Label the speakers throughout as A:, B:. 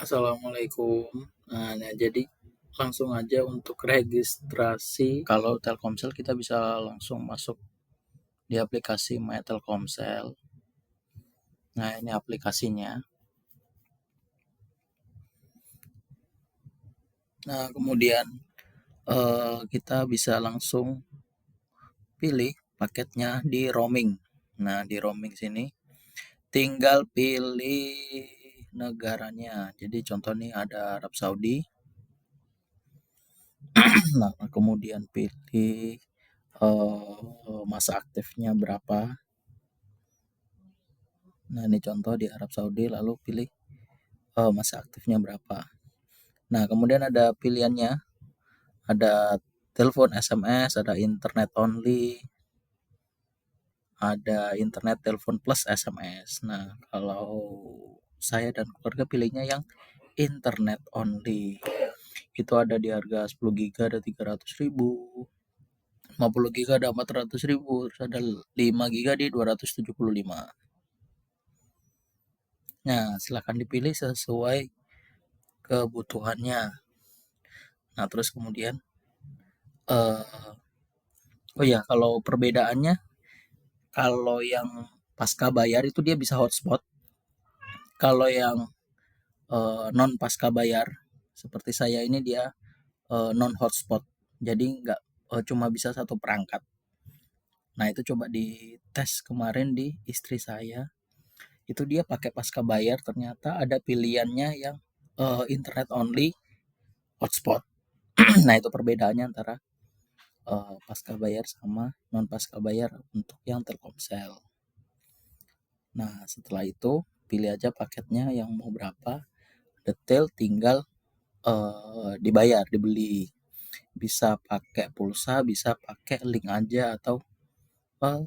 A: Assalamualaikum. Nah, jadi langsung aja untuk registrasi. Kalau Telkomsel kita bisa langsung masuk di aplikasi My Telkomsel. Nah, ini aplikasinya. Nah, kemudian kita bisa langsung pilih paketnya di roaming. Nah, di roaming sini tinggal pilih negaranya. Jadi contoh nih ada Arab Saudi. Nah, kemudian pilih masa aktifnya berapa. Nah, ini contoh di Arab Saudi, lalu pilih masa aktifnya berapa. Nah, kemudian ada pilihannya, ada telepon, SMS, ada internet only, ada internet, telepon plus SMS. Nah, kalau saya dan keluarga pilihnya yang internet only. Itu ada di harga 10 giga ada 300.000, 50 giga ada 400.000, terus ada 5 giga di 275. Nah, silahkan dipilih sesuai kebutuhannya. Nah, terus kemudian oh ya, kalau perbedaannya, kalau yang pasca bayar itu dia bisa hotspot. Kalau yang non pasca bayar seperti saya ini dia non hotspot. Jadi nggak cuma bisa satu perangkat. Nah, itu coba dites kemarin di istri saya. Itu dia pakai pasca bayar, ternyata ada pilihannya yang internet only hotspot. Nah, itu perbedaannya antara pasca bayar sama non pasca bayar untuk yang Telkomsel. Nah, setelah itu pilih aja paketnya yang mau berapa, detail tinggal dibayar, dibeli. Bisa pakai pulsa, bisa pakai link aja atau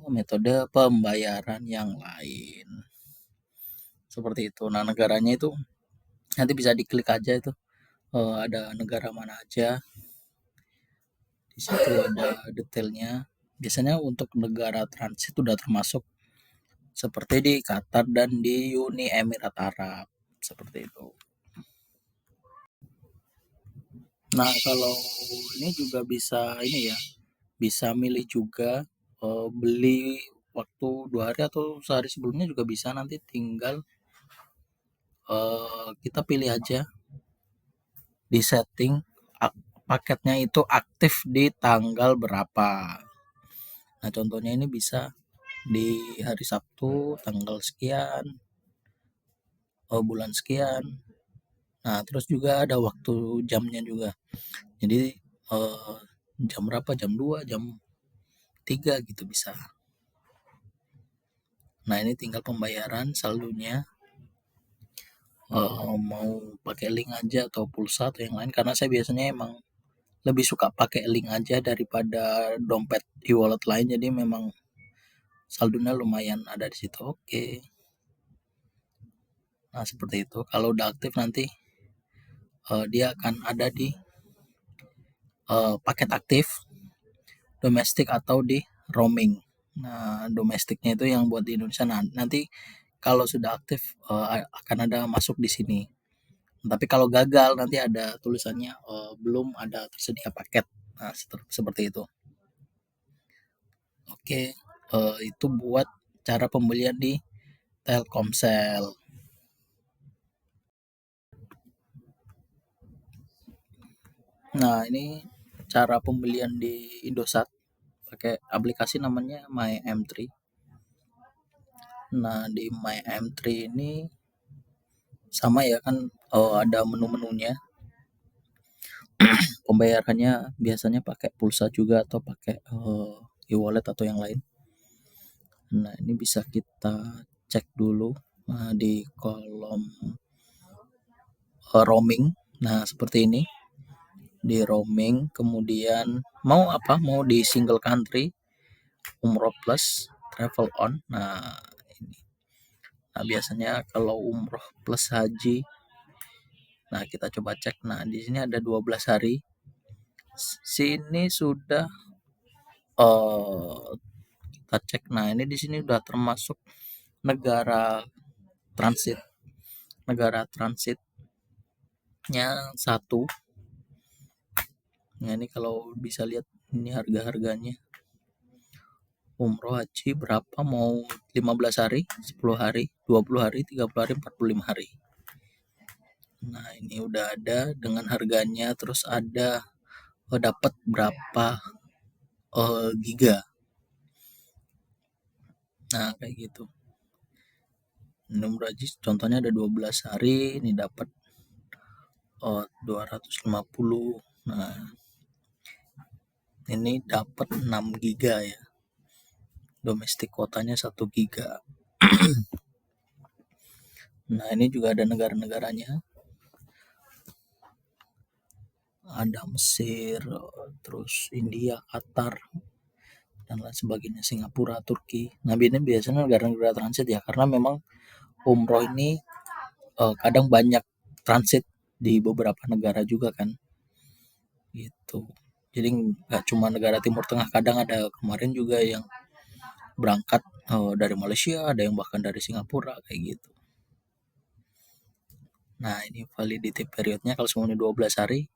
A: metode pembayaran yang lain. Seperti itu. Nah, negaranya itu nanti bisa diklik aja itu ada negara mana aja. Di situ ada detailnya. Biasanya untuk negara transit sudah termasuk seperti di Qatar dan di Uni Emirat Arab, seperti itu. Nah, kalau ini juga bisa ini ya, bisa milih juga beli waktu 2 hari atau sehari sebelumnya juga bisa, nanti tinggal kita pilih aja di setting paketnya itu aktif di tanggal berapa. Nah, contohnya ini bisa di hari Sabtu tanggal sekian, bulan sekian. Nah, terus juga ada waktu jamnya juga. Jadi jam berapa? Jam 2, jam 3 gitu bisa. Nah, ini tinggal pembayaran saldonya. Mau pakai link aja atau pulsa atau yang lain, karena saya biasanya emang lebih suka pakai link aja daripada dompet e-wallet lain, jadi memang saldonya lumayan ada di situ. Oke. Nah, seperti itu. Kalau udah aktif nanti dia akan ada di paket aktif, domestik atau di roaming. Nah, domestiknya itu yang buat di Indonesia. Nah, nanti kalau sudah aktif akan ada masuk di sini. Tapi kalau gagal nanti ada tulisannya belum ada tersedia paket. Nah, seperti itu. Oke, itu buat cara pembelian di Telkomsel. Nah, ini cara pembelian di Indosat pakai aplikasi namanya My M3. Nah, di My M3 ini sama ya kan, ada menu-menunya. Pembayarannya biasanya pakai pulsa juga atau pakai e-wallet atau yang lain. Nah, ini bisa kita cek dulu di kolom roaming. Nah, seperti ini. Di roaming, kemudian mau apa? Mau di single country, umroh plus, travel on. Nah, ini. Nah, biasanya kalau umroh plus haji, nah kita coba cek. Nah, di sini ada 12 hari. Sini sudah kita cek. Nah, ini di sini udah termasuk negara transit. Negara transit satu. Nah ini kalau bisa lihat ini harga-harganya. Umroh haji berapa, mau 15 hari, 10 hari, 20 hari, 30 hari, 45 hari. Nah ini udah ada dengan harganya, terus ada dapat berapa giga. Nah kayak gitu. Ini umroh haji contohnya ada 12 hari, ini dapat 250. Nah ini dapat 6 giga ya, domestik kuotanya 1 giga. Nah ini juga ada negara-negaranya, ada Mesir, terus India, Qatar, dan lain sebagainya, Singapura, Turki. Nah ini biasanya negara-negara transit ya, karena memang umroh ini kadang banyak transit di beberapa negara juga kan, gitu. Jadi nggak cuma negara Timur Tengah, kadang ada kemarin juga yang berangkat dari Malaysia, ada yang bahkan dari Singapura kayak gitu. Nah ini validity periodnya kalau semuanya 12 hari,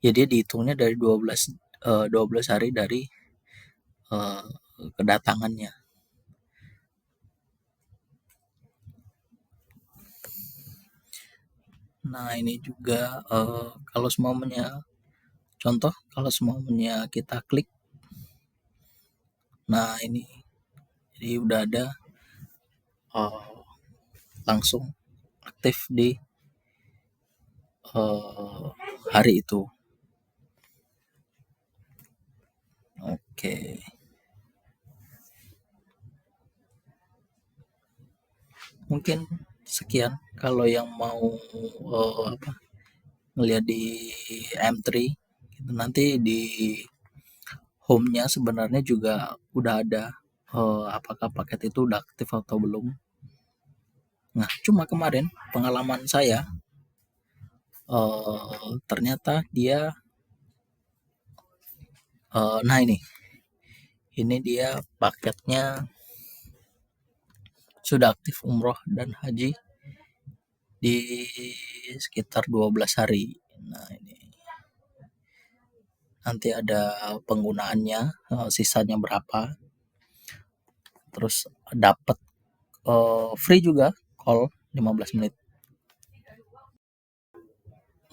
A: ya dia dihitungnya dari 12 hari dari eh, kedatangannya. Nah ini juga kalau semuanya, contoh kalau semuanya kita klik, nah ini jadi udah ada uh, langsung aktif di uh, hari itu. Oke, mungkin sekian kalau yang mau apa, ngelihat di M3 gitu. Nanti di home-nya sebenarnya juga udah ada apakah paket itu udah aktif atau belum. Nah cuma kemarin pengalaman saya, ternyata dia nah ini dia paketnya sudah aktif umroh dan haji di sekitar 12 hari. Nah ini nanti ada penggunaannya, sisanya berapa, terus dapat free juga call 15 menit.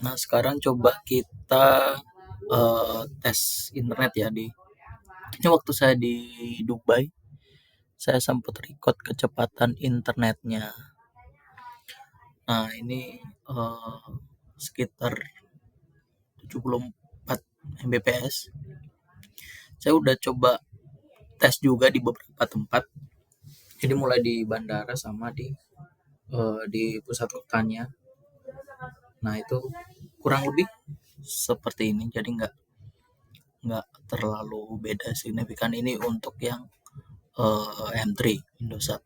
A: Nah sekarang coba kita tes internet ya. Ini waktu saya di Dubai, saya sempat record kecepatan internetnya. Nah ini sekitar 74 Mbps. Saya udah coba tes juga di beberapa tempat. Jadi mulai di bandara sama di pusat kotanya. Nah itu kurang lebih seperti ini. Jadi nggak terlalu beda signifikan ini untuk yang M3 Indosat.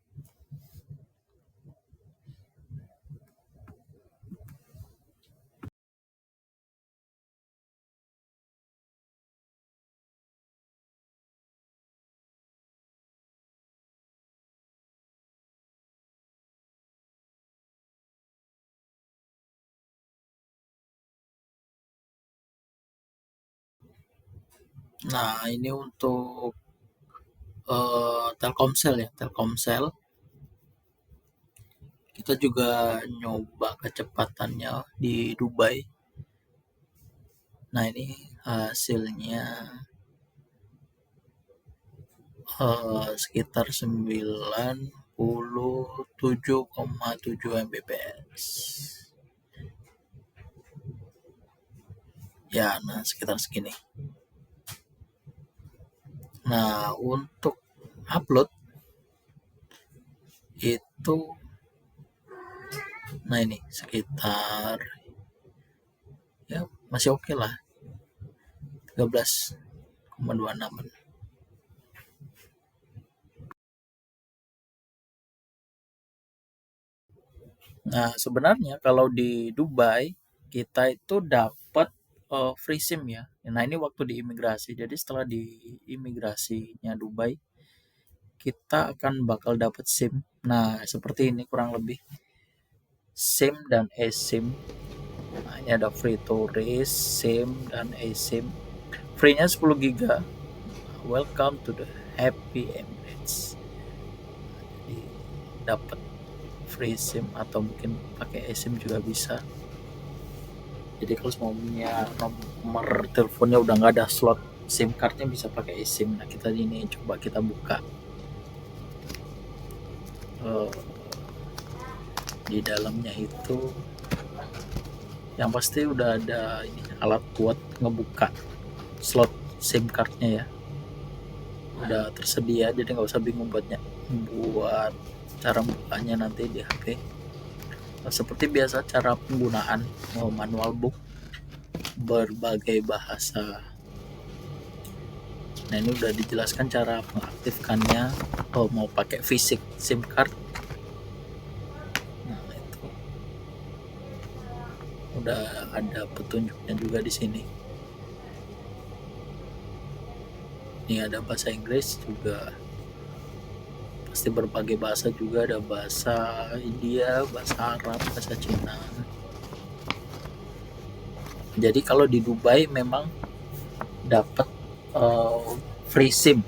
A: Nah ini untuk Telkomsel ya, Telkomsel kita juga nyoba kecepatannya di Dubai. Nah ini hasilnya sekitar 97,7 Mbps. Ya, nah sekitar segini. Nah, untuk upload itu, nah ini sekitar ya masih oke lah, 13,26. Nah, sebenarnya kalau di Dubai kita itu dapat free SIM ya. Nah, ini waktu di imigrasi. Jadi setelah di imigrasinya Dubai, kita akan bakal dapat SIM. Nah, seperti ini kurang lebih SIM dan eSIM. Nah, ini ada free tourist, SIM dan eSIM. Free-nya 10 GB. Welcome to the Happy Emirates. Jadi dapat free SIM atau mungkin pakai eSIM juga bisa. Jadi kalau semuanya nomor teleponnya udah nggak ada slot SIM cardnya bisa pakai eSIM. Nah kita ini coba kita buka di dalamnya itu yang pasti udah ada ini alat buat ngebuka slot SIM cardnya ya, udah tersedia, jadi nggak usah bingung buat cara bukanya nanti di HP. Nah, seperti biasa cara penggunaan manual book berbagai bahasa. Nah ini udah dijelaskan cara mengaktifkannya. Mau pakai fisik SIM card, nah itu udah ada petunjuknya juga di sini. Ini ada bahasa Inggris juga, pasti berbagai bahasa juga, ada bahasa India, bahasa Arab, bahasa Cina. Jadi kalau di Dubai memang dapat free SIM.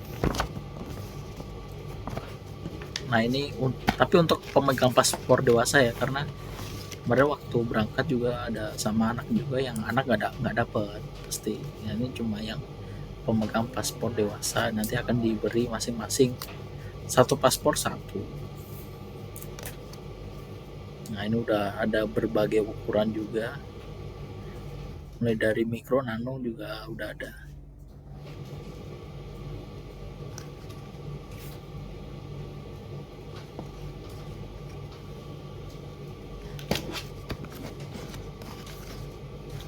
A: Nah ini tapi untuk pemegang paspor dewasa ya, karena kemarin waktu berangkat juga ada sama anak juga, yang anak nggak dapat pasti. Ya, ini cuma yang pemegang paspor dewasa, nanti akan diberi masing-masing satu paspor satu. Nah ini udah ada berbagai ukuran juga, mulai dari mikro, nano juga udah ada.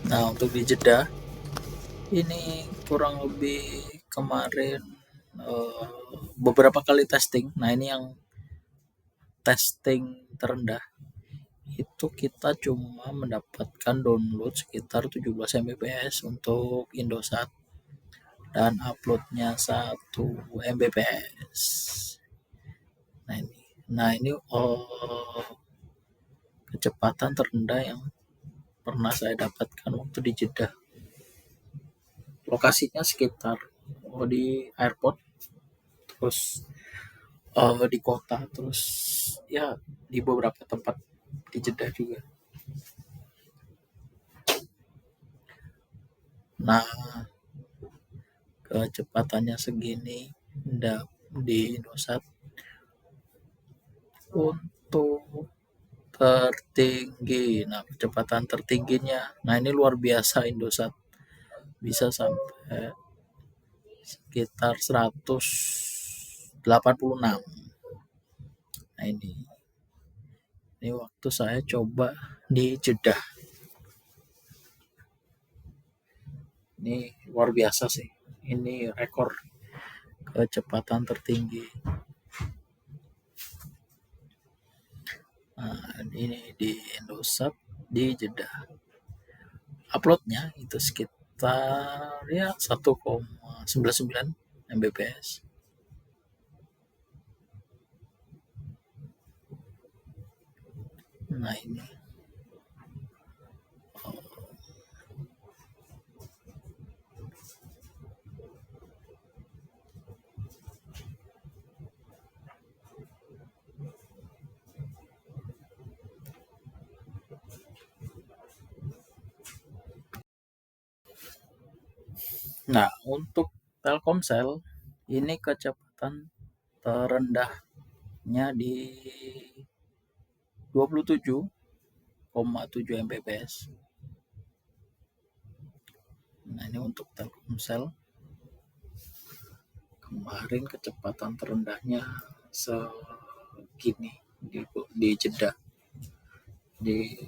A: Nah untuk di Jeddah ini kurang lebih kemarin beberapa kali testing. Nah ini yang testing terendah itu kita cuma mendapatkan download sekitar 17 Mbps untuk Indosat dan uploadnya 1 Mbps. Nah ini kecepatan terendah yang pernah saya dapatkan waktu di Jeddah. Lokasinya sekitar di airport, terus di kota, terus ya di beberapa tempat di Jeddah juga. Nah kecepatannya segini di Indosat. Untuk tertinggi, nah kecepatan tertingginya, nah ini luar biasa, Indosat bisa sampai sekitar 186. Nah ini waktu saya coba di Jeddah, ini luar biasa sih, ini rekor kecepatan tertinggi. Nah ini di Indosat di Jeddah, uploadnya itu sekitar ya 1,99 Mbps. Nah ini Nah, untuk Telkomsel ini kecepatan terendahnya di 27,7 Mbps. Nah, ini untuk Telkomsel. Kemarin kecepatan terendahnya segini di Jeddah. Di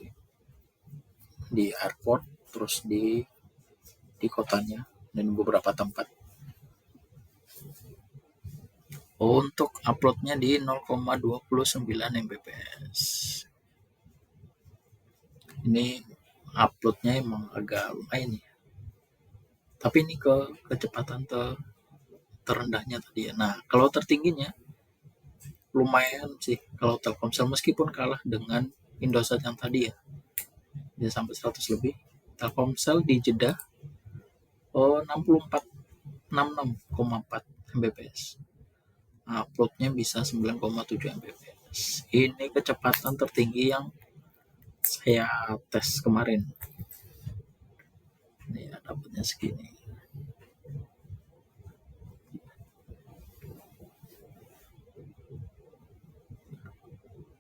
A: airport, terus di kotanya dan beberapa tempat. Untuk uploadnya di 0,29 Mbps. Ini uploadnya emang agak lumayan ya. Tapi ini kecepatan terendahnya tadi ya. Nah, kalau tertingginya lumayan sih kalau Telkomsel, meskipun kalah dengan Indosat yang tadi ya. bisa sampai 100 lebih. Telkomsel di Jeddah 64 66,4 Mbps. Uploadnya bisa 9,7 Mbps. Ini kecepatan tertinggi yang saya tes kemarin. Ini ya, dapatnya segini.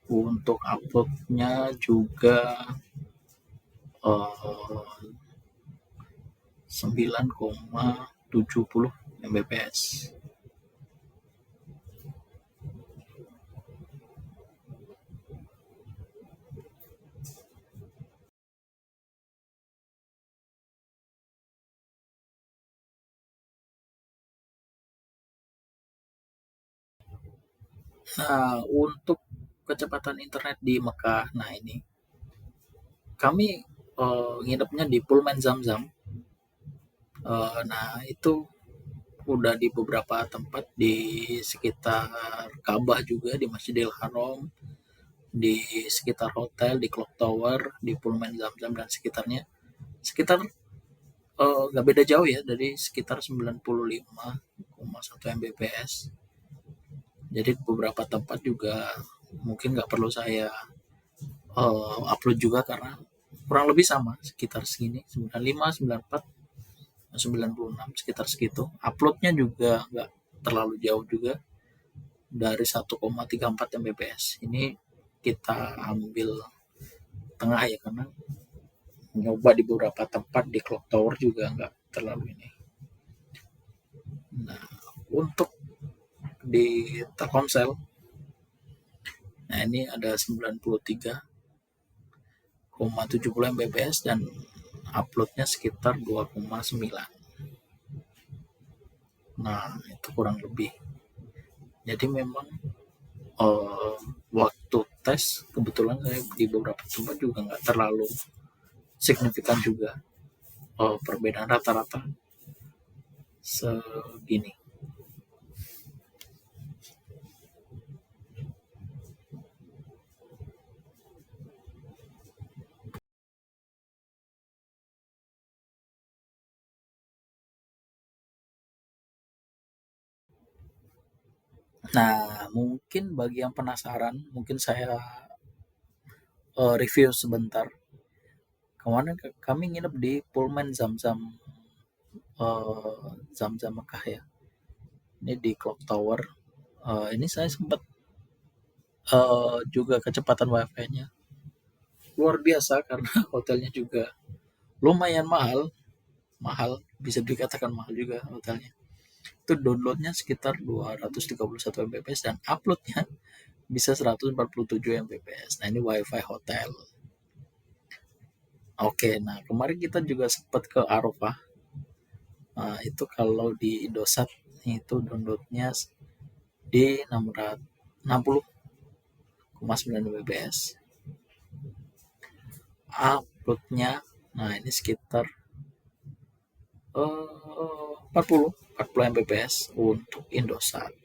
A: Untuk uploadnya juga 9,70 Mbps. Nah, untuk kecepatan internet di Mekah, nah ini kami nginepnya di Pullman Zamzam. Nah, itu udah di beberapa tempat di sekitar Ka'bah juga, di Masjidil Haram, di sekitar hotel, di Clock Tower, di Pullman Zamzam dan sekitarnya. Sekitar nggak beda jauh ya, dari sekitar 95,1 Mbps. Jadi beberapa tempat juga mungkin nggak perlu saya upload juga karena kurang lebih sama sekitar segini 95, 94, 96 sekitar segitu. Uploadnya juga nggak terlalu jauh juga dari 1,34 Mbps. Ini kita ambil tengah ya karena nyoba di beberapa tempat di Clock Tower juga nggak terlalu ini. Nah, untuk di Telkomsel, nah ini ada 93,70 Mbps dan uploadnya sekitar 2,9. Nah, itu kurang lebih. Jadi memang waktu tes kebetulan saya di beberapa tempat juga nggak terlalu signifikan juga perbedaan rata-rata segini. Nah, mungkin bagi yang penasaran, mungkin saya review sebentar. Kemarin kami nginep di Pullman Zamzam, Zamzam Mekah ya. Ini di Clock Tower. Ini saya sempat juga kecepatan wifi-nya luar biasa karena hotelnya juga lumayan mahal, mahal bisa dikatakan mahal juga hotelnya. Itu downloadnya sekitar 231 Mbps dan uploadnya bisa 147 Mbps. Nah ini wifi hotel. Oke, nah kemarin kita juga sempat ke Arafah. Nah, itu kalau di Indosat itu downloadnya di 60,9 Mbps. Uploadnya, nah ini sekitar 40 Mbps untuk Indosat.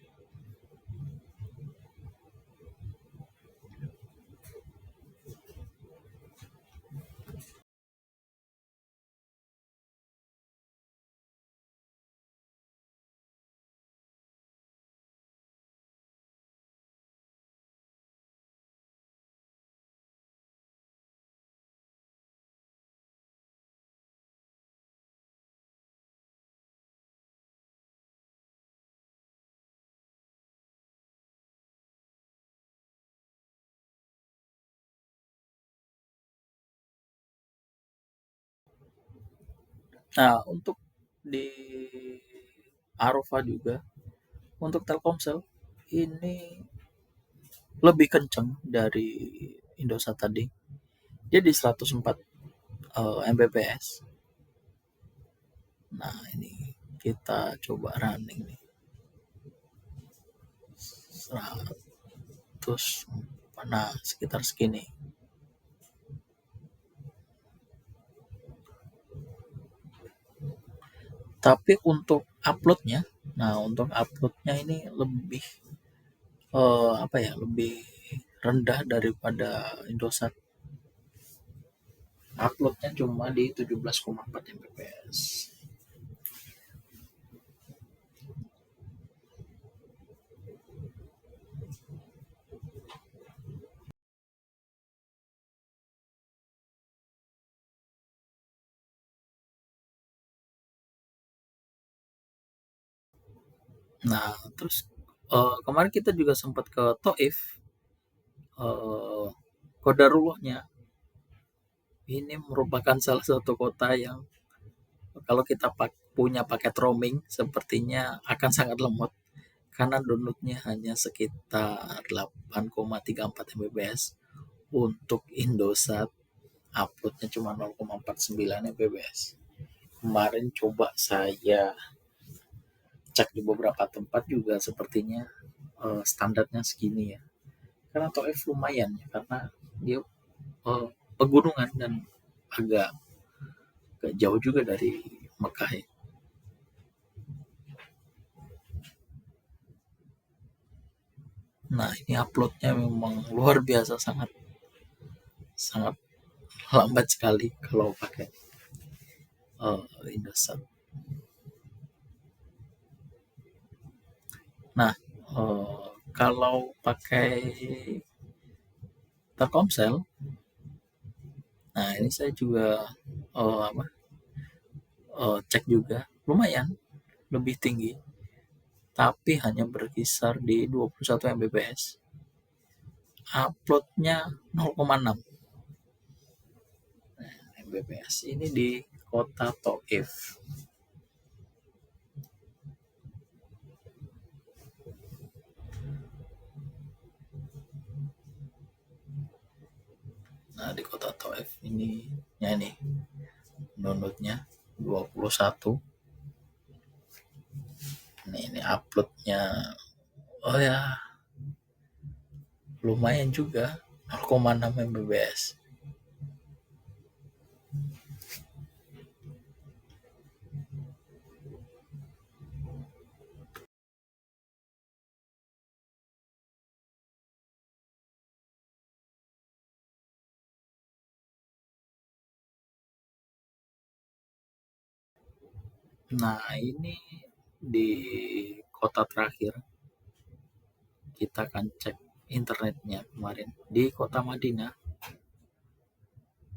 A: Nah, untuk di Arafah juga untuk Telkomsel ini lebih kenceng dari Indosat tadi. Dia di 104 Mbps. Nah, ini kita coba running nih. 100, nah sekitar segini. Tapi untuk uploadnya, nah untuk uploadnya ini lebih apa ya, lebih rendah daripada Indosat. uploadnya cuma di 17,4 Mbps. Nah, terus kemarin kita juga sempat ke Taif, eh, Qadarullohnya. Ini merupakan salah satu kota yang kalau kita punya paket roaming sepertinya akan sangat lemot karena downloadnya hanya sekitar 8,34 Mbps. Untuk Indosat uploadnya cuma 0,49 Mbps. Kemarin coba saya cek di beberapa tempat juga sepertinya standarnya segini ya. Karena Taif lumayan ya, karena dia pegunungan dan agak jauh juga dari Mekah ya. Nah, ini uploadnya memang luar biasa, sangat sangat lambat sekali kalau pakai Indosat. Nah, kalau pakai Telkomsel, nah ini saya juga apa, cek juga lumayan lebih tinggi, tapi hanya berkisar di 21 Mbps. Uploadnya 0,6 Mbps. Ini di kota Taif. Nah, di kota Taif ini ya nih downloadnya 21. Ini uploadnya, oh ya, lumayan juga 0,6 Mbps. Nah, ini di kota terakhir kita akan cek internetnya kemarin di kota Madinah.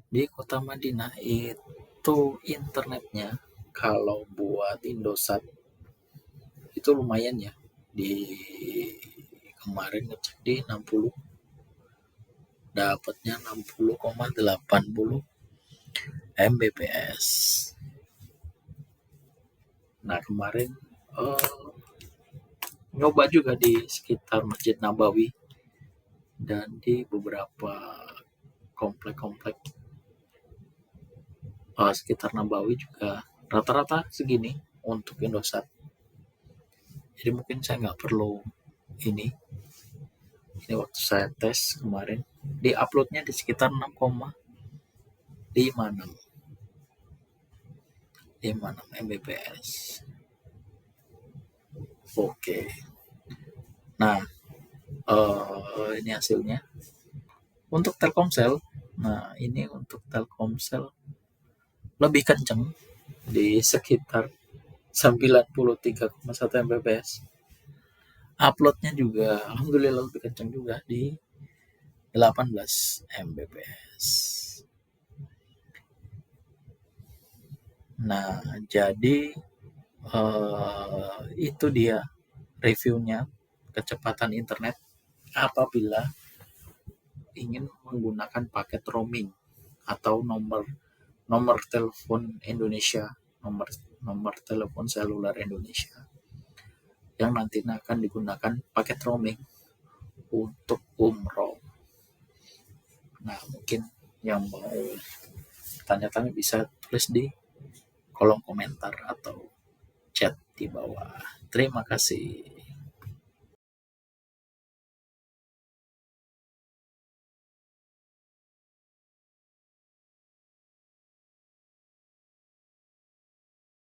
A: Di kota Madinah itu internetnya kalau buat Indosat itu lumayan ya. Di kemarin ngecek di 60, dapatnya 60,80 Mbps. Nah, kemarin nyoba juga di sekitar Masjid Nabawi dan di beberapa komplek-komplek sekitar Nabawi juga rata-rata segini untuk Indosat. Jadi mungkin saya nggak perlu ini. Ini waktu saya tes kemarin, di uploadnya di sekitar 6,56 Mbps. Oke. Nah, ini hasilnya. Untuk Telkomsel, nah ini untuk Telkomsel lebih kenceng di sekitar 93,1 Mbps. Uploadnya juga alhamdulillah lebih kenceng juga di 18 Mbps. Nah, jadi itu dia reviewnya kecepatan internet apabila ingin menggunakan paket roaming atau nomor nomor telepon Indonesia, nomor nomor telepon seluler Indonesia yang nanti akan digunakan paket roaming untuk umroh. Nah, mungkin yang mau tanya-tanya bisa tulis di kolom komentar atau chat di bawah. Terima kasih.